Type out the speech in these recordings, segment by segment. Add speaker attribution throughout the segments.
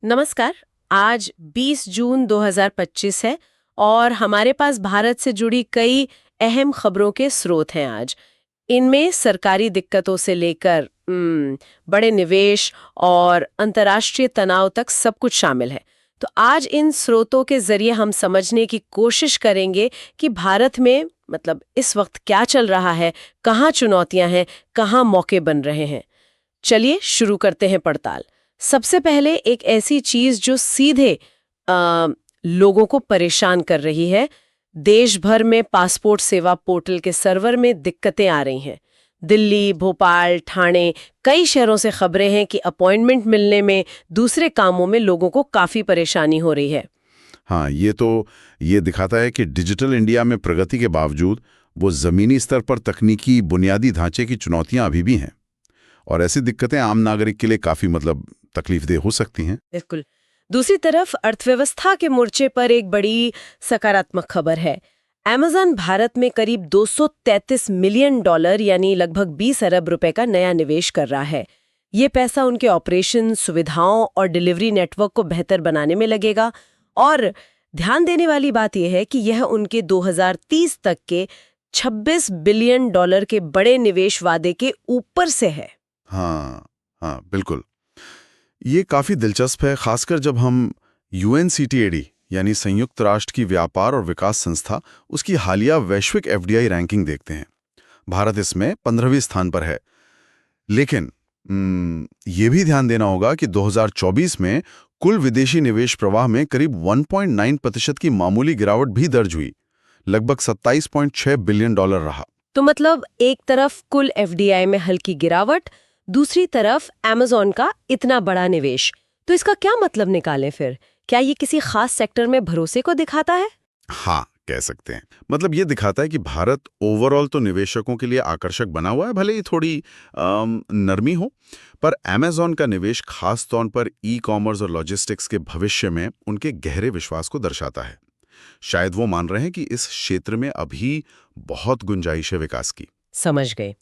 Speaker 1: नमस्कार। आज 20 जून 2025 है और हमारे पास भारत से जुड़ी कई अहम खबरों के स्रोत हैं आज। इनमें सरकारी दिक्कतों से लेकर बड़े निवेश और अंतर्राष्ट्रीय तनाव तक सब कुछ शामिल है। तो आज इन स्रोतों के जरिए हम समझने की कोशिश करेंगे कि भारत में इस वक्त क्या चल रहा है, कहाँ चुनौतियां हैं, कहाँ मौके बन रहे हैं। चलिए शुरू करते हैं पड़ताल। सबसे पहले एक ऐसी चीज जो सीधे लोगों को परेशान कर रही है। देश भर में पासपोर्ट सेवा पोर्टल के सर्वर में दिक्कतें आ रही हैं। दिल्ली, भोपाल, ठाणे, कई शहरों से खबरें हैं कि अपॉइंटमेंट मिलने में, दूसरे कामों में लोगों को काफी परेशानी हो रही है।
Speaker 2: हाँ, ये दिखाता है कि डिजिटल इंडिया में प्रगति के बावजूद वो जमीनी स्तर पर तकनीकी बुनियादी ढांचे की चुनौतियां अभी भी हैं। और ऐसी दिक्कतें आम नागरिक के लिए काफी तकलीफदेह हो सकती हैं।
Speaker 1: बिल्कुल। दूसरी तरफ अर्थव्यवस्था के मोर्चे पर एक बड़ी सकारात्मक खबर है। अमेज़न भारत में करीब $233 मिलियन यानी लगभग 20 अरब रुपए का नया निवेश कर रहा है। ये पैसा उनके ऑपरेशन, सुविधाओं और डिलीवरी नेटवर्क को बेहतर बनाने में लगेगा। और ध्यान देने वाली बात यह है कि यह उनके 2030 तक के $26 बिलियन के बड़े निवेश वादे के ऊपर से है।
Speaker 2: हाँ हाँ, बिल्कुल। ये काफी दिलचस्प है, खासकर जब हम UNCTAD यानी संयुक्त राष्ट्र की व्यापार और विकास संस्था उसकी हालिया वैश्विक FDI रैंकिंग देखते हैं। भारत इसमें 15वें स्थान पर है। लेकिन ये भी ध्यान देना होगा कि 2024 में कुल विदेशी निवेश प्रवाह में करीब 1.9% की मामूली गिरावट भी दर्ज हुई। लगभग $27.6 बिलियन रहा।
Speaker 1: तो एक तरफ कुल FDI में हल्की गिरावट, दूसरी तरफ अमेज़न का इतना बड़ा निवेश। तो इसका क्या मतलब निकालें फिर? क्या ये किसी खास सेक्टर में भरोसे को दिखाता है?
Speaker 2: हाँ, कह सकते हैं। ये दिखाता है कि भारत ओवरऑल तो निवेशकों के लिए आकर्षक बना हुआ है, भले ही थोड़ी नरमी हो, पर अमेज़न का निवेश खास तौर पर ई-कॉमर्स और लॉजिस्टिक्स के भविष्य में उनके गहरे विश्वास को दर्शाता है। शायद वो मान रहे हैं कि इस क्षेत्र में अभी बहुत गुंजाइश है विकास की।
Speaker 1: समझ गए।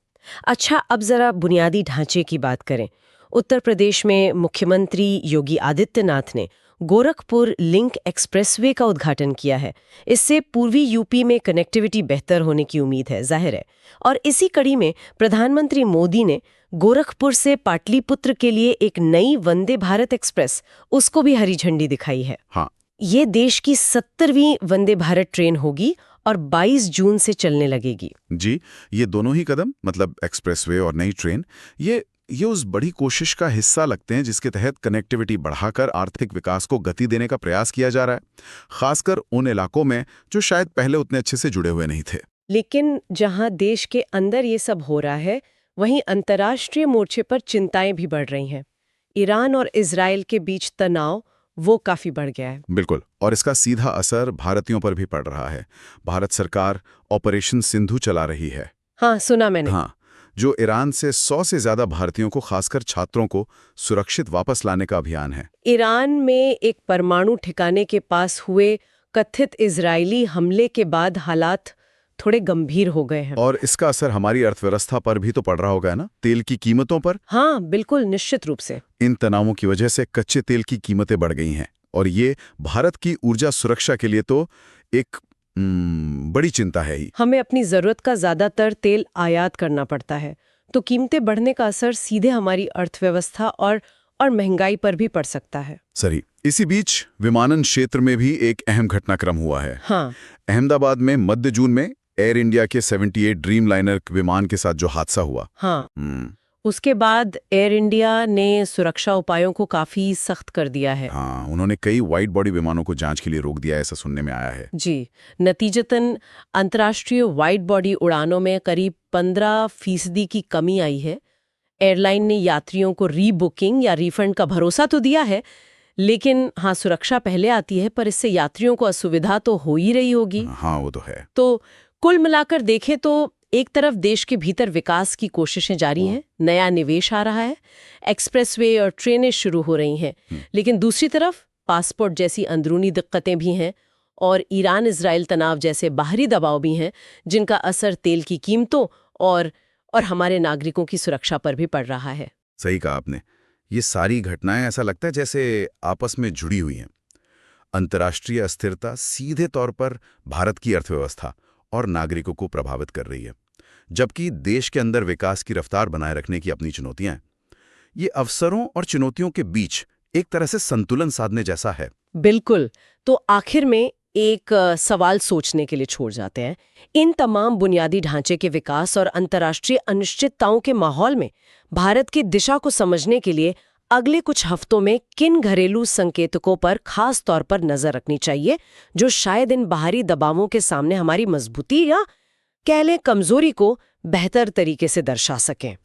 Speaker 1: अच्छा, अब जरा बुनियादी ढांचे की बात करें। उत्तर प्रदेश में मुख्यमंत्री योगी आदित्यनाथ ने गोरखपुर लिंक एक्सप्रेसवे का उद्घाटन किया है। इससे पूर्वी यूपी में कनेक्टिविटी बेहतर होने की उम्मीद है, जाहिर है। और इसी कड़ी में प्रधानमंत्री मोदी ने गोरखपुर से पाटलिपुत्र के लिए एक नई वंदे भारत एक्सप्रेस, उसको भी हरी झंडी दिखाई है।
Speaker 2: हाँ,
Speaker 1: ये देश की 70वीं वंदे भारत ट्रेन होगी और 22 जून से चलने लगेगी।
Speaker 2: जी, ये दोनों ही कदम एक्सप्रेसवे और नई ट्रेन ये उस बड़ी कोशिश का हिस्सा लगते हैं जिसके तहत कनेक्टिविटी बढ़ाकर आर्थिक विकास को गति देने का प्रयास किया जा रहा है, खासकर उन इलाकों में जो शायद पहले उतने अच्छे से जुड़े हुए नहीं थे।
Speaker 1: लेकिन जहां देश के अंदर ये सब हो रहा है, वहीं अंतर्राष्ट्रीय मोर्चे पर चिंताएं भी बढ़ रही हैं। ईरान और इजराइल के बीच तनाव वो काफी बढ़ गया है।
Speaker 2: बिल्कुल, और इसका सीधा असर भारतीयों पर भी पड़ रहा है। भारत सरकार ऑपरेशन सिंधु चला रही है।
Speaker 1: हाँ, सुना मैंने।
Speaker 2: हाँ, जो ईरान से 100 से ज्यादा भारतीयों को, खासकर छात्रों को सुरक्षित वापस लाने का अभियान है।
Speaker 1: ईरान में एक परमाणु ठिकाने के पास हुए कथित इजरायली हमले के बाद हालात थोड़े गंभीर हो गए हैं।
Speaker 2: और इसका असर हमारी अर्थव्यवस्था पर भी तो पड़ रहा होगा ना, तेल की कीमतों पर।
Speaker 1: हाँ, बिल्कुल, निश्चित रूप से।
Speaker 2: इन तनावों की वजह से कच्चे तेल की कीमतें बढ़ गई हैं, और ये भारत की ऊर्जा सुरक्षा के लिए तो एक बड़ी चिंता है ही।
Speaker 1: हमें अपनी जरूरत का ज्यादातर तेल आयात करना पड़ता है, तो कीमतें बढ़ने का असर सीधे हमारी अर्थव्यवस्था और महंगाई पर भी पड़ सकता है।
Speaker 2: सही। इसी बीच विमानन क्षेत्र में भी एक अहम घटनाक्रम हुआ है।
Speaker 1: हाँ,
Speaker 2: अहमदाबाद में मध्य जून में एयर इंडिया के 78 ड्रीमलाइनर विमान के साथ जो हादसा हुआ।
Speaker 1: हाँ, उसके बाद एयर इंडिया ने सुरक्षा उपायों को काफी सख्त कर दिया है।
Speaker 2: हाँ, उन्होंने कई वाइड बॉडी विमानों को जांच के लिए रोक दिया, ऐसा सुनने में आया है।
Speaker 1: जी, नतीजतन अंतर्राष्ट्रीय वाइड बॉडी उड़ानों में करीब 15% की कमी आई है। एयरलाइन ने यात्रियों को रीबुकिंग या रिफंड का भरोसा तो दिया है, लेकिन हाँ, सुरक्षा पहले आती है, पर इससे यात्रियों को असुविधा तो हो ही रही होगी।
Speaker 2: हाँ, वो तो है।
Speaker 1: तो कुल मिलाकर देखें तो एक तरफ देश के भीतर विकास की कोशिशें जारी हैं, नया निवेश आ रहा है, एक्सप्रेसवे और ट्रेनें शुरू हो रही हैं, लेकिन दूसरी तरफ पासपोर्ट जैसी अंदरूनी दिक्कतें भी हैं और ईरान इजराइल तनाव जैसे बाहरी दबाव भी हैं, जिनका असर तेल की कीमतों और हमारे नागरिकों की सुरक्षा पर भी पड़ रहा है।
Speaker 2: सही कहा आपने। ये सारी घटनाएं ऐसा लगता है जैसे आपस में जुड़ी हुई हैं। अंतर्राष्ट्रीय अस्थिरता सीधे तौर पर भारत की अर्थव्यवस्था और नागरिकों को प्रभावित कर रही है, जबकि देश के अंदर विकास की रफ्तार बनाए रखने की अपनी चुनौतियां हैं। ये अवसरों और चुनौतियों के बीच एक तरह से संतुलन साधने जैसा है।
Speaker 1: बिल्कुल। तो आखिर में एक सवाल सोचने के लिए छोड़ जाते हैं। इन तमाम बुनियादी ढांचे के विकास और अंतर्राष्ट्रीय अनिश्चितताओं के माहौल में भारत की दिशा को समझने के लिए अगले कुछ हफ्तों में किन घरेलू संकेतकों पर खास तौर पर नजर रखनी चाहिए, जो शायद इन बाहरी दबावों के सामने हमारी मजबूती या कह लें कमजोरी को बेहतर तरीके से दर्शा सकें?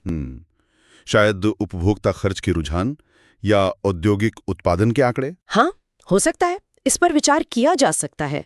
Speaker 2: शायद उपभोक्ता खर्च के रुझान या औद्योगिक उत्पादन के आंकड़े।
Speaker 1: हाँ, हो सकता है। इस पर विचार किया जा सकता है।